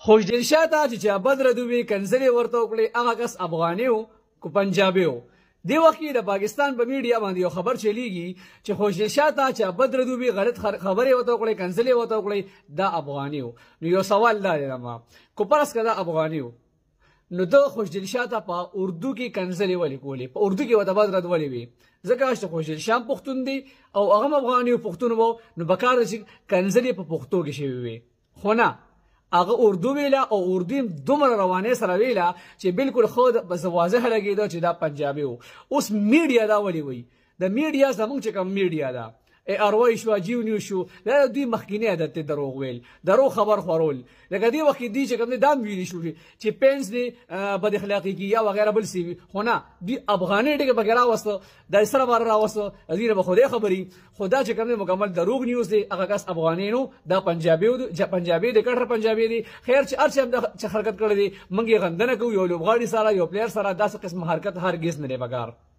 خوشدل شاه ته چې چا بدر دوبي کنځلې ورته وکړې هغه کس افغاني و که پنجابي و. دې وخت کې د پاکستان په میډیا باندې یو خبر چلیږي چې خوشدل شاه ته چې بدر دوبي غلط خبرې ورته وکړې کنځلې ورته وکړې دا افغاني و. نو یو سوال دا دی ما کو پرس که دا افغاني و نو د خوشدل شاه ته په اردو کې کنځلې ولې کولې په اردو کې ورته بد رد ولې وي ځکه چې خوشدل شاه پښتون دی او هغه افغاني و پښتون و نو بکار چې کنځلې په پښتو کې شوي وي خو نه هغه اردو ویله او اردو هم دومره روانۍ سره ویله چې بالکل خو بس واضح لګېده چې دا پنجابي و. اوس میډیا دا ولې وایي د میډیا زموږ چې کوم میډیا ده ارواي شو جیو نیوز شو دا دوی مخکینی عادت ته دروغ ویل دروغ خبر خورول لکه دی وخت دی چې کوم دا ویل شو چې پنس دی بد اخلاقی کی یا وغیرہ بل سی خو نه دی افغاني ټکی بغیر واسطه د سره بار راوسته ازیره به خوده خبري خدا چې کوم مکمل دروغ نیوز دی هغه کس افغاني نو دا پنجابي دی کټر پنجابي دی خیر چې ارچ هم چې حرکت کړی دی منګي غندنه کوي یو لوبغاړي سره یو پلیر سره داسې قسم حرکت هرگز نه دی بګار.